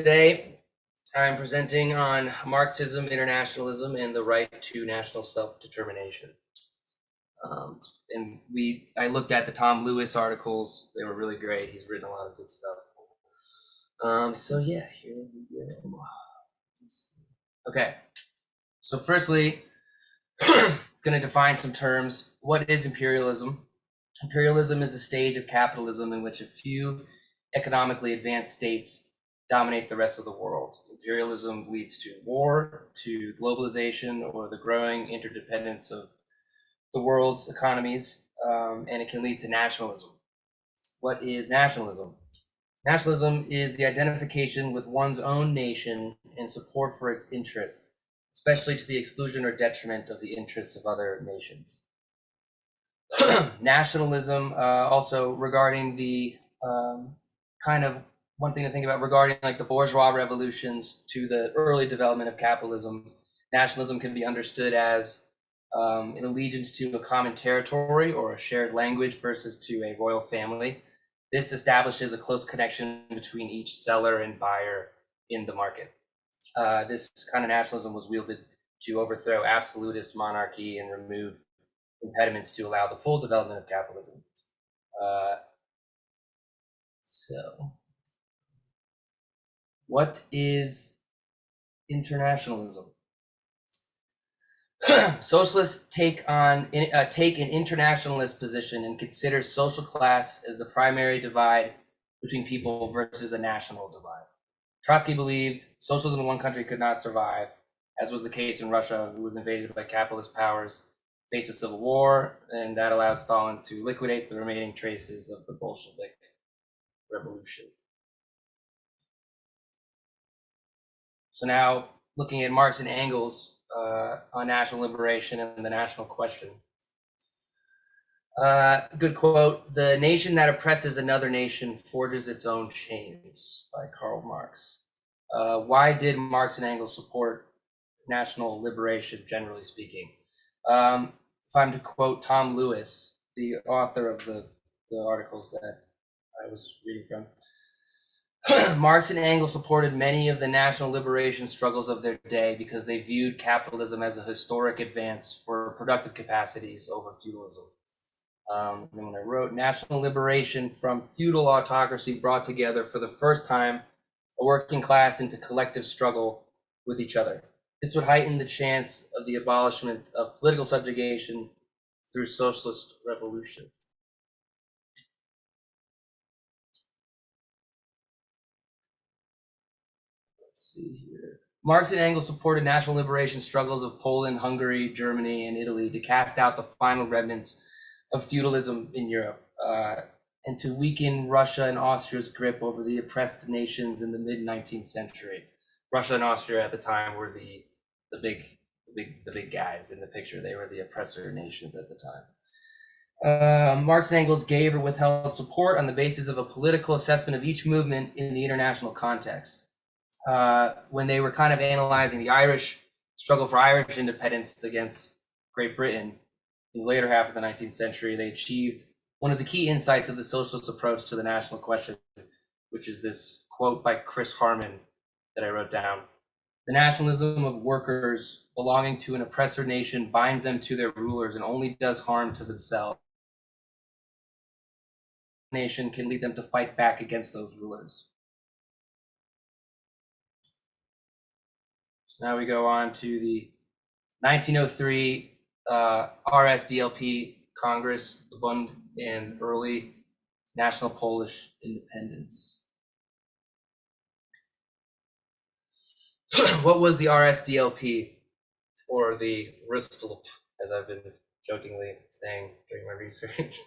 today I'm presenting on Marxism, internationalism, and the right to national self-determination. I looked at the Tom Lewis articles. They were really great. He's written a lot of good stuff. So yeah, here we go. Okay, so firstly, going to define some terms. What is imperialism? Imperialism is a stage of capitalism in which a few economically advanced states dominate the rest of the world. Imperialism leads to war, to globalization, or the growing interdependence of the world's economies, and it can lead to nationalism. What is nationalism? Nationalism is the identification with one's own nation and support for its interests, especially to the exclusion or detriment of the interests of other nations. Nationalism, also regarding the kind of one thing to think about regarding like the bourgeois revolutions to the early development of capitalism. Nationalism can be understood as an allegiance to a common territory or a shared language versus to a royal family. This establishes a close connection between each seller and buyer in the market. This kind of nationalism was wielded to overthrow absolutist monarchy and remove impediments to allow the full development of capitalism. So, what is internationalism? Socialists take an internationalist position and consider social class as the primary divide between people versus a national divide. Trotsky believed socialism in one country could not survive, as was the case in Russia, who was invaded by capitalist powers, faced a civil war, and that allowed Stalin to liquidate the remaining traces of the Bolshevik revolution. So now, looking at Marx and Engels on national liberation and the national question. Good quote, "The nation that oppresses another nation forges its own chains," by Karl Marx. Why did Marx and Engels support national liberation, generally speaking? If I'm to quote Tom Lewis, the author of the articles that I was reading from, Marx and Engels supported many of the national liberation struggles of their day because they viewed capitalism as a historic advance for productive capacities over feudalism. And when I wrote, national liberation from feudal autocracy brought together for the first time a working class into collective struggle with each other. This would heighten the chance of the abolishment of political subjugation through socialist revolution. Let's see here. Marx and Engels supported national liberation struggles of Poland, Hungary, Germany, and Italy to cast out the final remnants of feudalism in Europe, and to weaken Russia and Austria's grip over the oppressed nations in the mid-19th century. Russia and Austria at the time were the big guys in the picture. They were the oppressor nations at the time. Marx and Engels gave or withheld support on the basis of a political assessment of each movement in the international context. When they were kind of analyzing the Irish struggle for Irish independence against Great Britain in the later half of the 19th century, they achieved one of the key insights of the socialist approach to the national question, which is this quote by Chris Harman that I wrote down. "The nationalism of workers belonging to an oppressor nation binds them to their rulers and only does harm to themselves. The nation can lead them to fight back against those rulers." So now we go on to the 1903 RSDLP Congress, the Bund, and early national Polish independence. What was the RSDLP, or the RSDLP, as I've been jokingly saying during my research?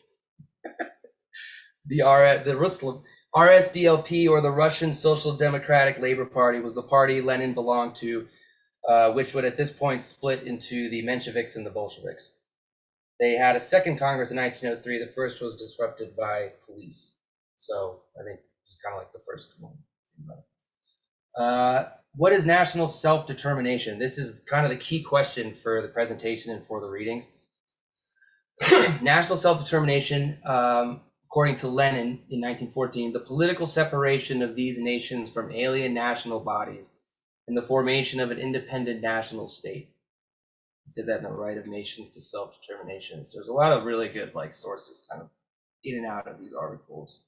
The RSDLP, or the Russian Social Democratic Labor Party, was the party Lenin belonged to, which would at this point split into the Mensheviks and the Bolsheviks. They had a second Congress in 1903. The first was disrupted by police. So I think this is kind of like the first one. What is national self-determination? This is kind of the key question for the presentation and for the readings. National self-determination according to Lenin in 1914, the political separation of these nations from alien national bodies and the formation of an independent national state. He said that in the Right of Nations to Self-Determination. So there's a lot of really good like sources kind of in and out of these articles.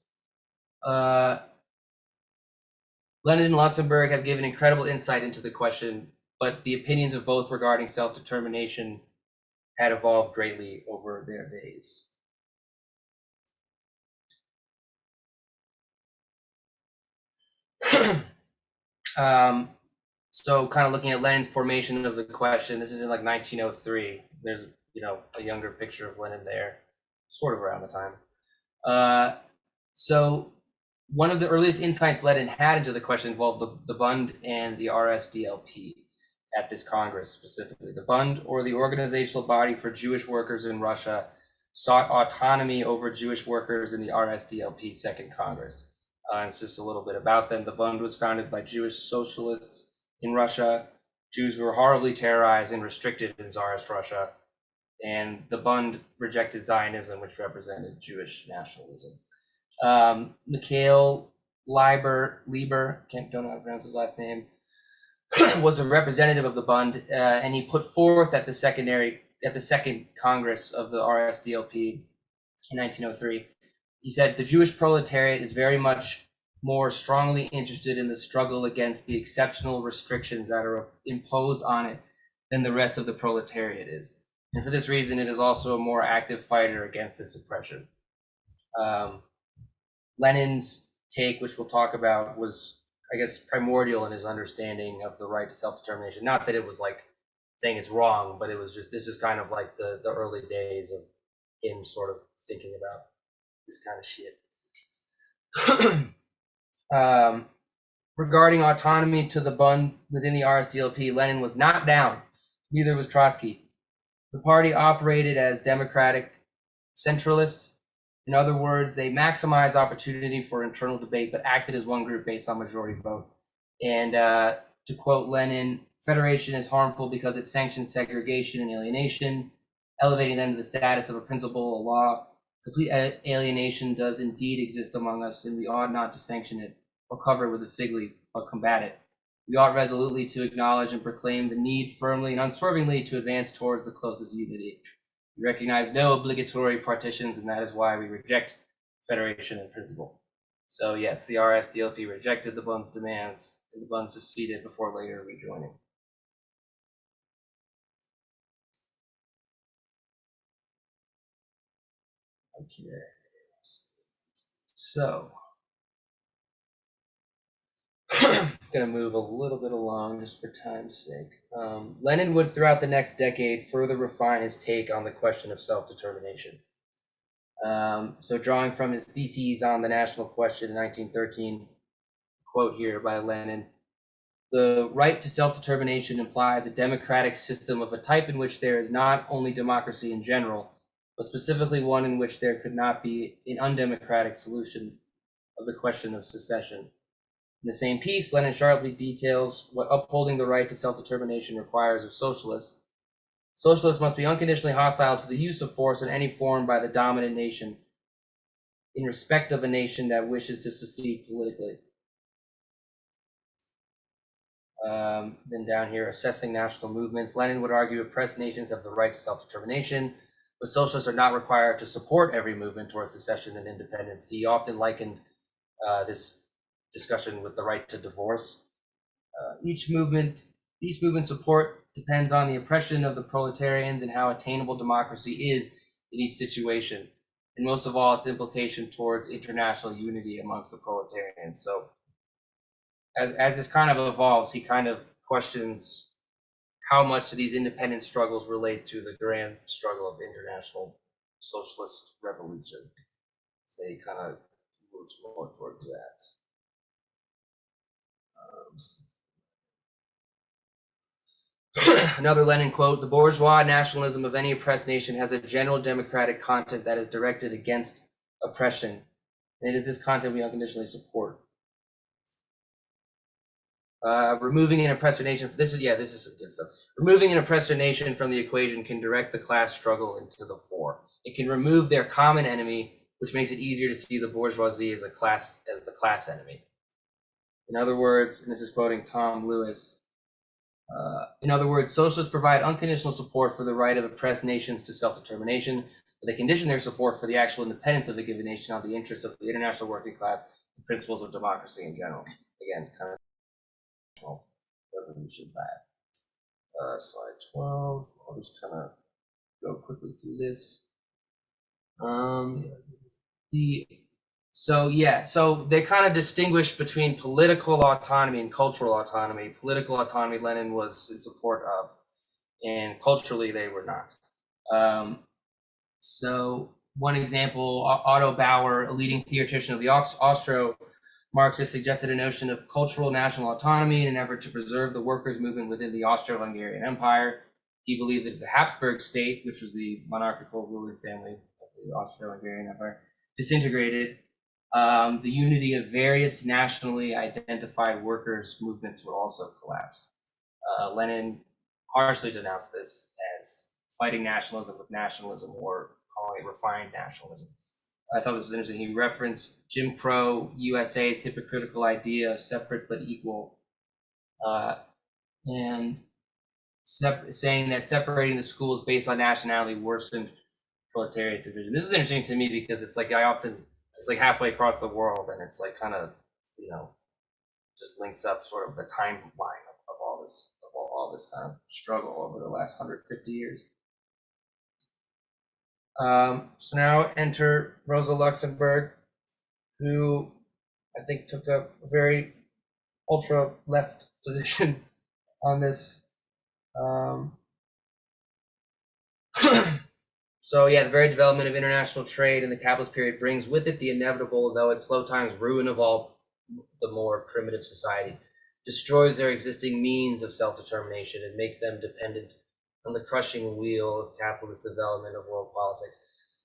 Lenin and Luxemburg have given incredible insight into the question, but the opinions of both regarding self-determination had evolved greatly over their days. So kind of looking at Lenin's formation of the question, this is in like 1903. There's, a younger picture of Lenin there, sort of around the time. So one of the earliest insights Lenin had into the question involved the Bund and the RSDLP at this Congress specifically. The Bund, or the Organizational Body for Jewish Workers in Russia, sought autonomy over Jewish workers in the RSDLP Second Congress. It's just a little bit about them. The Bund was founded by Jewish socialists in Russia. Jews were horribly terrorized and restricted in Tsarist Russia. And the Bund rejected Zionism, which represented Jewish nationalism. Mikhail Lieber, don't know how to pronounce his last name, was a representative of the Bund, and he put forth at the Second Congress of the RSDLP in 1903. He said, the Jewish proletariat is very much more strongly interested in the struggle against the exceptional restrictions that are imposed on it than the rest of the proletariat is. And for this reason, it is also a more active fighter against this oppression. Lenin's take, which we'll talk about, was, I guess, primordial in his understanding of the right to self-determination. Not that it was like saying it's wrong, but it was just, this is kind of like the early days of him sort of thinking about this kind of shit. Regarding autonomy to the Bund within the RSDLP, Lenin was not down. Neither was Trotsky. The party operated as democratic centralists. In other words, they maximized opportunity for internal debate, but acted as one group based on majority vote. And to quote Lenin, federation is harmful because it sanctions segregation and alienation, elevating them to the status of a principle, a law. Complete alienation does indeed exist among us, and we ought not to sanction it or cover it with a fig leaf, but combat it. We ought resolutely to acknowledge and proclaim the need firmly and unswervingly to advance towards the closest unity. We recognize no obligatory partitions, and that is why we reject federation in principle. So yes, the RSDLP rejected the Bund's demands, and the Bund seceded before later rejoining. Okay, so going to move a little bit along just for time's sake. Lenin would, throughout the next decade, further refine his take on the question of self-determination. So drawing from his theses on the national question in 1913, quote here by Lenin, the right to self-determination implies a democratic system of a type in which there is not only democracy in general, but specifically one in which there could not be an undemocratic solution of the question of secession. In the same piece, Lenin sharply details what upholding the right to self-determination requires of socialists. Socialists must be unconditionally hostile to the use of force in any form by the dominant nation in respect of a nation that wishes to secede politically. Then down here, assessing national movements. Lenin would argue oppressed nations have the right to self-determination, but socialists are not required to support every movement towards secession and independence. He often likened this discussion with the right to divorce. Each movement support depends on the oppression of the proletarians and how attainable democracy is in each situation, and most of all, its implication towards international unity amongst the proletarians. So as this kind of evolves, he kind of questions how much do these independent struggles relate to the grand struggle of international socialist revolution. So he kind of moves more towards that. Another Lenin quote, the bourgeois nationalism of any oppressed nation has a general democratic content that is directed against oppression. And it is this content we unconditionally support. Removing an oppressor nation, this is some good stuff. Removing an oppressor nation from the equation can direct the class struggle into the fore. It can remove their common enemy, which makes it easier to see the bourgeoisie as the class enemy. In other words, and this is quoting Tom Lewis, in other words, socialists provide unconditional support for the right of oppressed nations to self-determination, but they condition their support for the actual independence of the given nation on the interests of the international working class and principles of democracy in general. Again, kind of revolution bad. Slide 12. I'll just kind of go quickly through this. So they kind of distinguish between political autonomy and cultural autonomy. Political autonomy, Lenin was in support of, and culturally they were not. So one example, Otto Bauer, a leading theoretician of the Austro-Marxists, suggested a notion of cultural national autonomy in an effort to preserve the workers' movement within the Austro-Hungarian Empire. He believed that if the Habsburg state, which was the monarchical ruling family of the Austro-Hungarian Empire, disintegrated, the unity of various nationally identified workers' movements would also collapse. Lenin harshly denounced this as fighting nationalism with nationalism, or calling it refined nationalism. I thought this was interesting. He referenced Jim Crow USA's hypocritical idea of separate but equal, and saying that separating the schools based on nationality worsened proletariat division. This is interesting to me because it's like it's like halfway across the world, and it's like kind of, just links up sort of the timeline of all this kind of struggle over the last 150 years. So now enter Rosa Luxemburg, who I think took a very ultra left position on this. So yeah, the very development of international trade in the capitalist period brings with it the inevitable, though at slow times, ruin of all the more primitive societies, destroys their existing means of self-determination, and makes them dependent on the crushing wheel of capitalist development of world politics.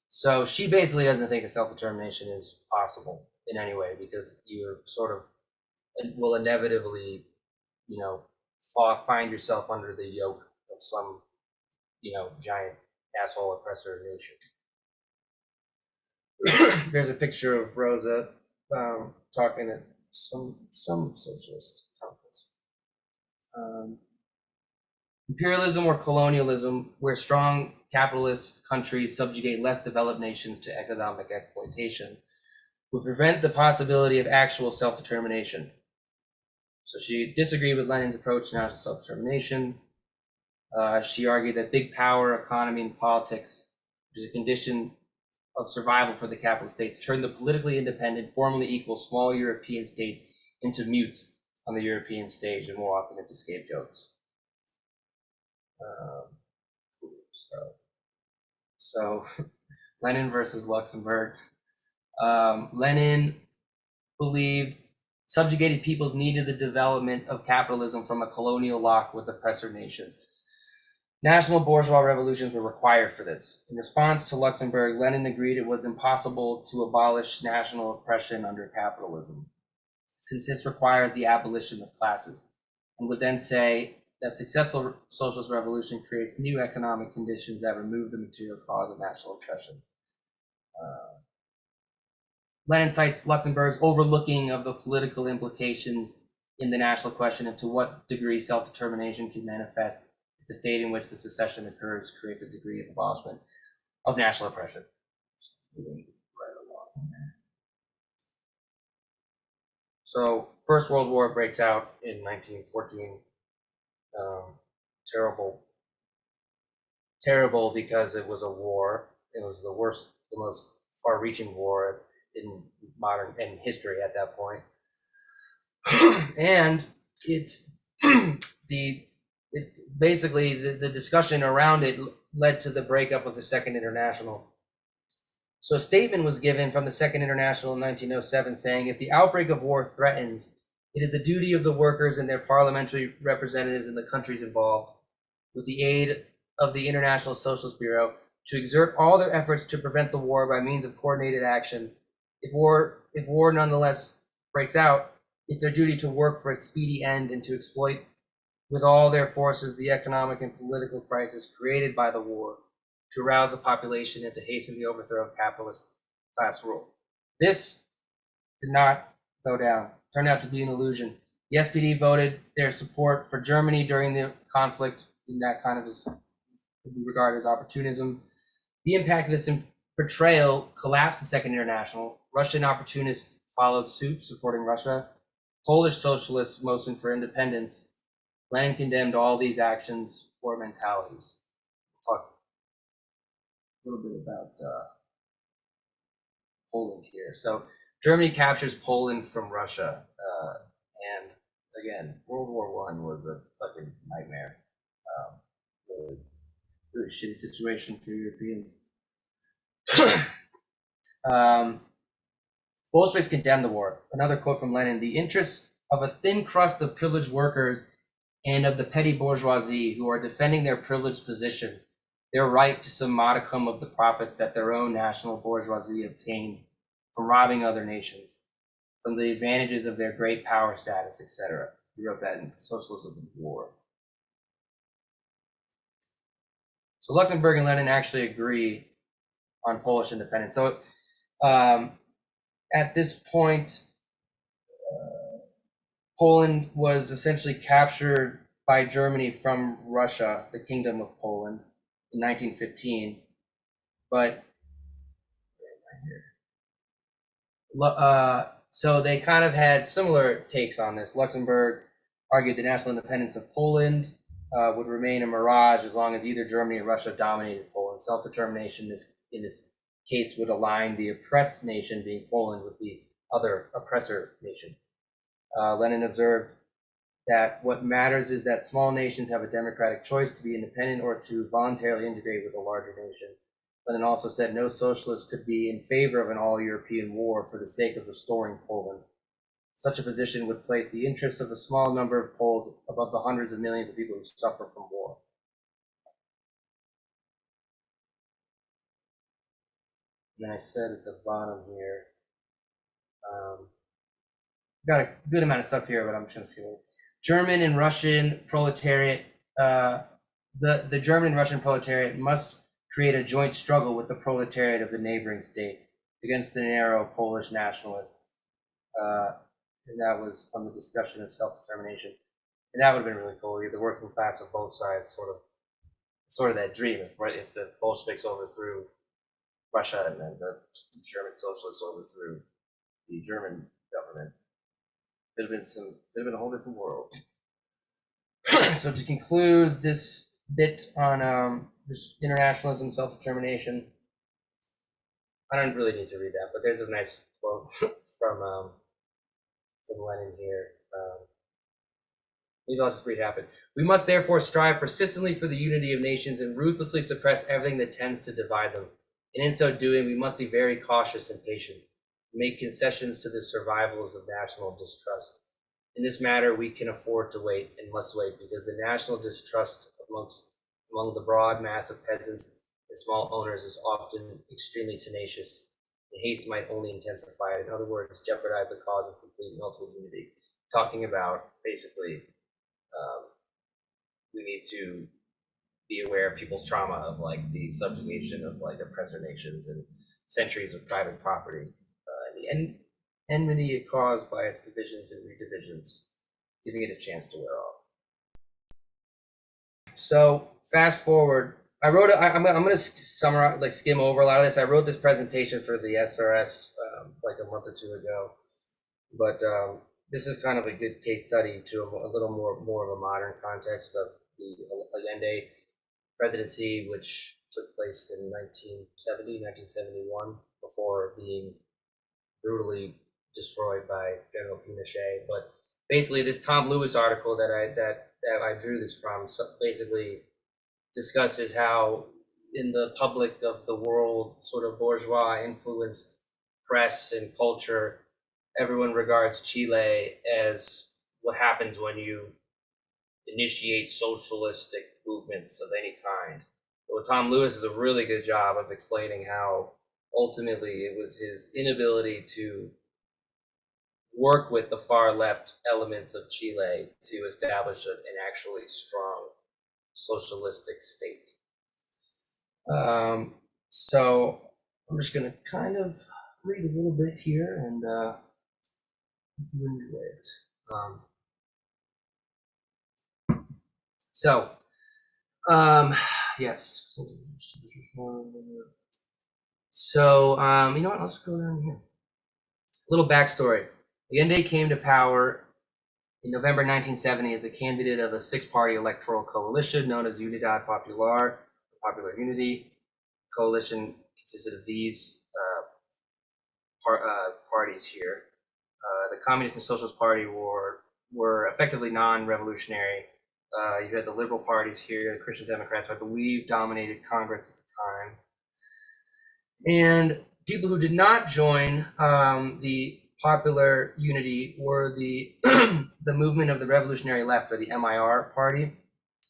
So she basically doesn't think that self-determination is possible in any way, because you sort of will inevitably, find yourself under the yoke of some, giant asshole oppressor nation. There's a picture of Rosa talking at some socialist conference. Imperialism or colonialism, where strong capitalist countries subjugate less developed nations to economic exploitation, would prevent the possibility of actual self-determination. So she disagreed with Lenin's approach to national self-determination. She argued that big power, economy, and politics, which is a condition of survival for the capitalist states, turned the politically independent, formally equal small European states into mutes on the European stage, and more often into scapegoats. So Lenin versus Luxemburg. Lenin believed subjugated peoples needed the development of capitalism from a colonial lock with oppressor nations. National bourgeois revolutions were required for this. In response to Luxemburg, Lenin agreed it was impossible to abolish national oppression under capitalism, since this requires the abolition of classes, and would then say that successful socialist revolution creates new economic conditions that remove the material cause of national oppression. Lenin cites Luxemburg's overlooking of the political implications in the national question and to what degree self-determination can manifest. The state in which the secession occurs creates a degree of abolishment of national oppression. So, First World War breaks out in 1914. Terrible because it was a war. It was the most far-reaching war in history at that point, and basically the discussion around it led to the breakup of the Second International. So a statement was given from the Second International in 1907 saying, if the outbreak of war threatens, it is the duty of the workers and their parliamentary representatives in the countries involved, with the aid of the International Socialist Bureau, to exert all their efforts to prevent the war by means of coordinated action. If war nonetheless breaks out, it's their duty to work for its speedy end and to exploit with all their forces the economic and political crisis created by the war, to arouse the population and to hasten the overthrow of capitalists, class rule. This did not go down. Turned out to be an illusion. The SPD voted their support for Germany during the conflict, and that kind of is could be regarded as opportunism. The impact of this portrayal collapsed the Second International. Russian opportunists followed suit, supporting Russia. Polish socialists motioned for independence. Lenin condemned all these actions or mentalities. We'll talk a little bit about Poland here. So Germany captures Poland from Russia, and again, World War I was a fucking nightmare. Really, really shitty situation for Europeans. Bolsheviks condemned the war. Another quote from Lenin: "The interests of a thin crust of privileged workers and of the petty bourgeoisie who are defending their privileged position, their right to some modicum of the profits that their own national bourgeoisie obtained from robbing other nations, from the advantages of their great power status, etc." He wrote that in Socialism and War. So Luxemburg and Lenin actually agree on Polish independence. So at this point, Poland was essentially captured by Germany from Russia, the Kingdom of Poland, in 1915. But so they kind of had similar takes on this. Luxemburg argued the national independence of Poland would remain a mirage as long as either Germany or Russia dominated Poland. Self-determination in this case would align the oppressed nation, being Poland, with the other oppressor nation. Lenin observed that what matters is that small nations have a democratic choice to be independent or to voluntarily integrate with a larger nation. Lenin also said no socialist could be in favor of an all-European war for the sake of restoring Poland. Such a position would place the interests of a small number of Poles above the hundreds of millions of people who suffer from war. And then I said at the bottom here, got a good amount of stuff here, but I'm just going to skip it. German and Russian proletariat, the German and Russian proletariat must create a joint struggle with the proletariat of the neighboring state against the narrow Polish nationalists. And that was from the discussion of self-determination. And that would have been really cool. The working class of both sides, sort of that dream. If the Bolsheviks overthrew Russia and then the German socialists overthrew the German government, it'd have been a whole different world. So to conclude this bit on this internationalism, self-determination, I don't really need to read that, but there's a nice quote from Lenin here. Maybe I'll just read half it. "We must therefore strive persistently for the unity of nations and ruthlessly suppress everything that tends to divide them. And in so doing, we must be very cautious and patient, make concessions to the survivals of national distrust. In this matter, we can afford to wait and must wait, because the national distrust among the broad mass of peasants and small owners is often extremely tenacious, and haste might only intensify it. In other words, jeopardize the cause of complete and ultimate unity." Talking about basically, we need to be aware of people's trauma of like the subjugation of like oppressor nations and centuries of private property, and enmity it caused by its divisions and redivisions, giving it a chance to wear off. So fast forward, I'm going to summarize, like skim over a lot of this. I wrote this presentation for the SRS like a month or two ago, but this is kind of a good case study to a little more of a modern context of the Allende presidency, which took place in 1971, before being brutally destroyed by General Pinochet. But basically, this Tom Lewis article that I drew this from basically discusses how in the public of the world, sort of bourgeois influenced press and culture, everyone regards Chile as what happens when you initiate socialistic movements of any kind. But Tom Lewis does a really good job of explaining how ultimately it was his inability to work with the far left elements of Chile to establish an actually strong socialistic state. So I'm just going to kind of read a little bit here and hope you enjoy it. So, yes. So, you know what? Let's go down here. A little backstory. Allende came to power in November 1970 as a candidate of a six-party electoral coalition known as Unidad Popular, Popular Unity. Coalition consisted of these parties here. The Communist and Socialist Party were effectively non-revolutionary. You had the liberal parties here, the Christian Democrats, who I believe dominated Congress at the time. And people who did not join the Popular Unity were the the movement of the Revolutionary Left, or the MIR party.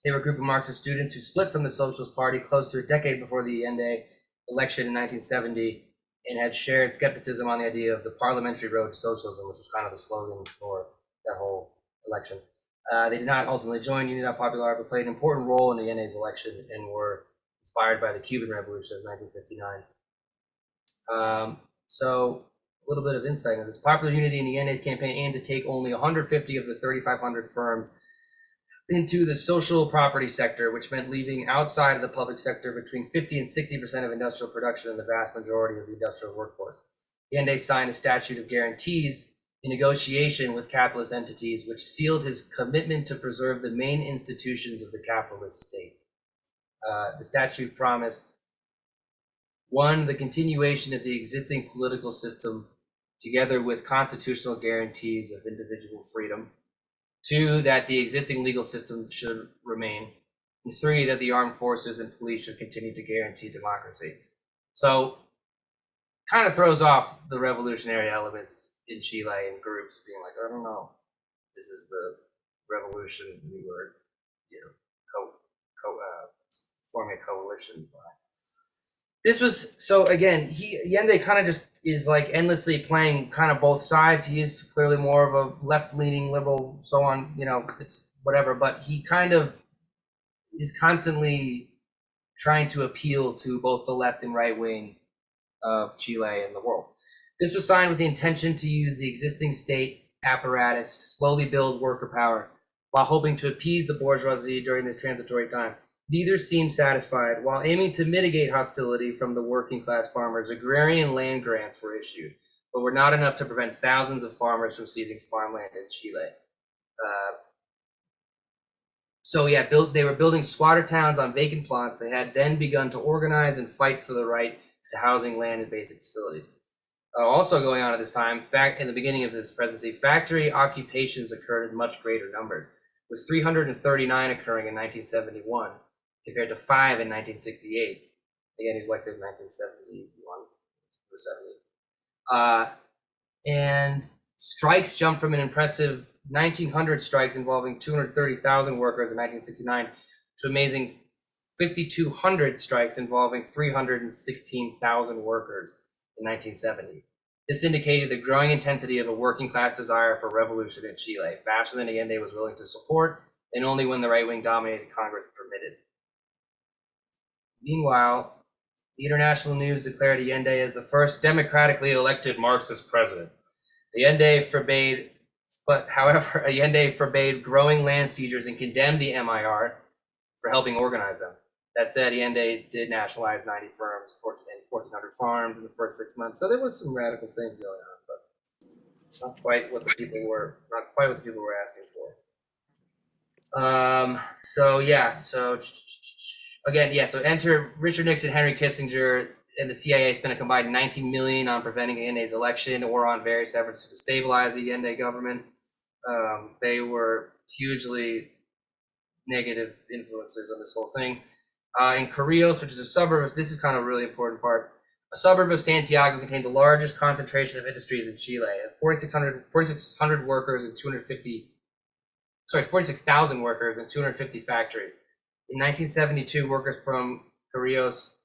They were a group of Marxist students who split from the Socialist Party close to a decade before the Allende election in 1970, and had shared skepticism on the idea of the parliamentary road to socialism, which was kind of the slogan for that whole election. They did not ultimately join Unidad Popular, but played an important role in the Allende's election and were inspired by the Cuban Revolution of 1959. So a little bit of insight into this. Popular Unity in the Allende's campaign aimed to take only 150 of the 3,500 firms into the social property sector, which meant leaving outside of the public sector between 50 and 60% of industrial production and the vast majority of the industrial workforce. Allende signed a statute of guarantees in negotiation with capitalist entities, which sealed his commitment to preserve the main institutions of the capitalist state. The statute promised: one, the continuation of the existing political system, together with constitutional guarantees of individual freedom. Two, that the existing legal system should remain. And three, that the armed forces and police should continue to guarantee democracy. So, kind of throws off the revolutionary elements in Chile and groups being like, I don't know, this is the revolution we were, forming a coalition by. This was, so again, Allende kind of just is like endlessly playing kind of both sides. He is clearly more of a left-leaning liberal, so on, it's whatever, but he kind of is constantly trying to appeal to both the left and right wing of Chile and the world. This was signed with the intention to use the existing state apparatus to slowly build worker power while hoping to appease the bourgeoisie during this transitory time. Neither seemed satisfied. While aiming to mitigate hostility from the working class farmers, agrarian land grants were issued, but were not enough to prevent thousands of farmers from seizing farmland in Chile. They were building squatter towns on vacant plots. They had then begun to organize and fight for the right to housing, land, and basic facilities. Also going on at this time, in the beginning of his presidency, factory occupations occurred in much greater numbers, with 339 occurring in 1971, compared to 5 in 1968. Again, he was elected in 1971 or 70. And strikes jumped from an impressive 1,900 strikes involving 230,000 workers in 1969 to amazing 5,200 strikes involving 316,000 workers in 1970. This indicated the growing intensity of a working class desire for revolution in Chile, faster than Allende was willing to support, and only when the right wing dominated Congress permitted. Meanwhile, the international news declared Allende as the first democratically elected Marxist president. Allende forbade growing land seizures and condemned the MIR for helping organize them. That said, Allende did nationalize 90 firms and 1,400 farms in the first 6 months. So there was some radical things going on, but not quite what the people were asking for. So enter Richard Nixon, Henry Kissinger, and the CIA spent a combined $19 million on preventing Allende's election or on various efforts to destabilize the Allende government. They were hugely negative influences on this whole thing. In Carrillos, which is a suburb, this is kind of a really important part, a suburb of Santiago contained the largest concentration of industries in Chile. 4,600 workers and 46,000 workers and 250 factories. In 1972, workers from Carrillos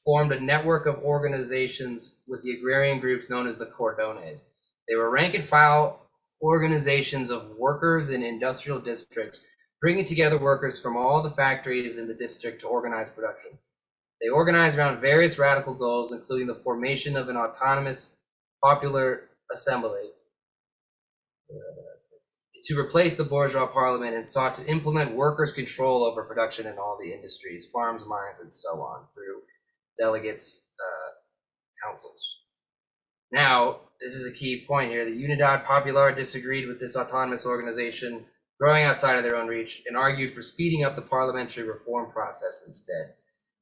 formed a network of organizations with the agrarian groups known as the Cordones. They were rank and file organizations of workers in industrial districts, bringing together workers from all the factories in the district to organize production. They organized around various radical goals, including the formation of an autonomous popular assembly to replace the bourgeois parliament and sought to implement workers' control over production in all the industries, farms, mines, and so on through delegates' councils. Now, this is a key point here. The Unidad Popular disagreed with this autonomous organization, growing outside of their own reach, and argued for speeding up the parliamentary reform process instead.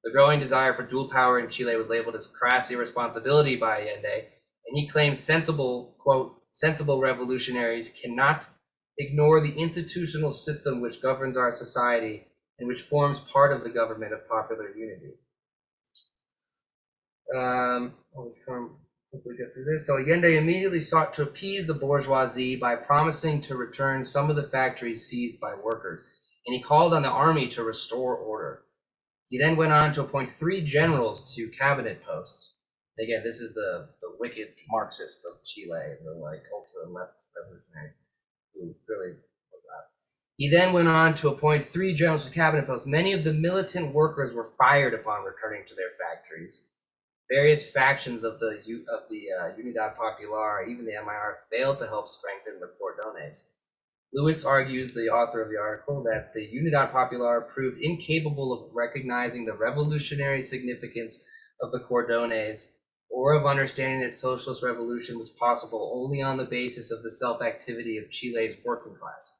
The growing desire for dual power in Chile was labeled as crass irresponsibility by Allende, and he claimed sensible, quote, sensible revolutionaries cannot ignore the institutional system which governs our society and which forms part of the government of popular unity. Let's quickly get through this. So Allende immediately sought to appease the bourgeoisie by promising to return some of the factories seized by workers, and he called on the army to restore order. He then went on to appoint 3 generals to cabinet posts. Again, this is the wicked Marxist of Chile, the like ultra left revolutionary who really was not. He then went on to appoint 3 generals to cabinet posts. Many of the militant workers were fired upon returning to their factories. Various factions of the Unidad Popular, even the MIR, failed to help strengthen the Cordones. Lewis argues, the author of the article, that the Unidad Popular proved incapable of recognizing the revolutionary significance of the Cordones or of understanding that socialist revolution was possible only on the basis of the self-activity of Chile's working class.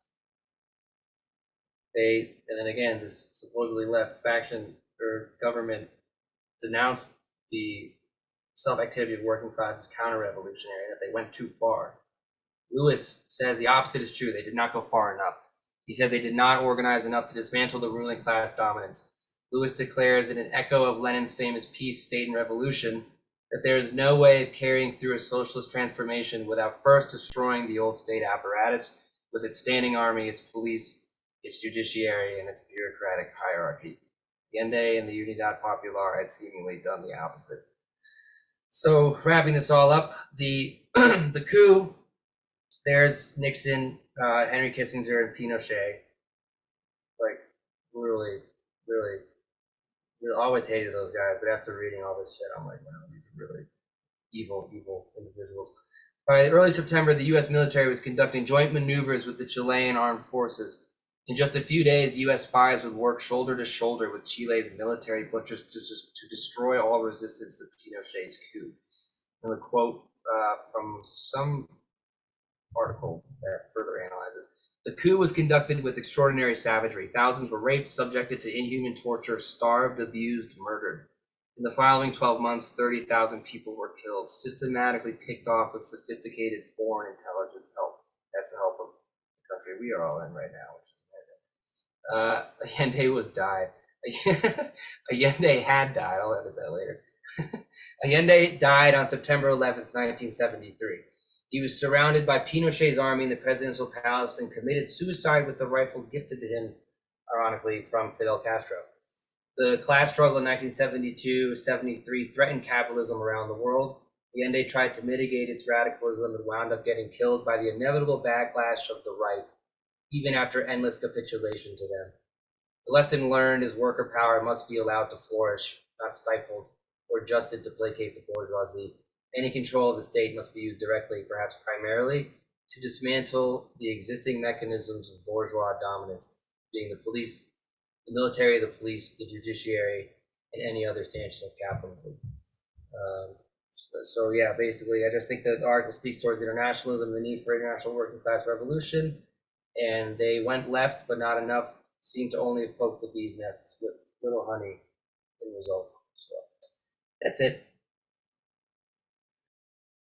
And then again, this supposedly left faction or government denounced the self-activity of working class as counter-revolutionary, that they went too far. Lewis says the opposite is true. They did not go far enough. He said they did not organize enough to dismantle the ruling class dominance. Lewis declares in an echo of Lenin's famous piece, State and Revolution, that there is no way of carrying through a socialist transformation without first destroying the old state apparatus with its standing army, its police, its judiciary, and its bureaucratic hierarchy. Allende and the Unidad Popular had seemingly done the opposite. So, wrapping this all up, the the coup, there's Nixon, Henry Kissinger, and Pinochet. Like, really, always hated those guys, but after reading all this shit, I'm like, wow, these are really evil individuals. By early September, the U.S. military was conducting joint maneuvers with the Chilean armed forces. In just a few days, U.S. spies would work shoulder to shoulder with Chile's military butchers to destroy all resistance to Pinochet's coup. And a quote from some article that further analyzes. The coup was conducted with extraordinary savagery. Thousands were raped, subjected to inhuman torture, starved, abused, murdered. In the following 12 months, 30,000 people were killed, systematically picked off with sophisticated foreign intelligence help. That's the help of the country we are all in right now, which is Allende was died. Allende had died. I'll edit that later. Allende died on September 11th, 1973. He was surrounded by Pinochet's army in the presidential palace and committed suicide with the rifle gifted to him, ironically, from Fidel Castro. The class struggle in 1972-73 threatened capitalism around the world. Allende tried to mitigate its radicalism and wound up getting killed by the inevitable backlash of the right, even after endless capitulation to them. The lesson learned is worker power must be allowed to flourish, not stifled or adjusted to placate the bourgeoisie. Any control of the state must be used directly, perhaps primarily, to dismantle the existing mechanisms of bourgeois dominance, being the police, the military, the police, the judiciary, and any other stanchion of capitalism. So yeah, basically, I just think that the article speaks towards internationalism, the need for international working class revolution, and they went left, but not enough. Seemed to only have poked the bee's nest with little honey in result. So that's it.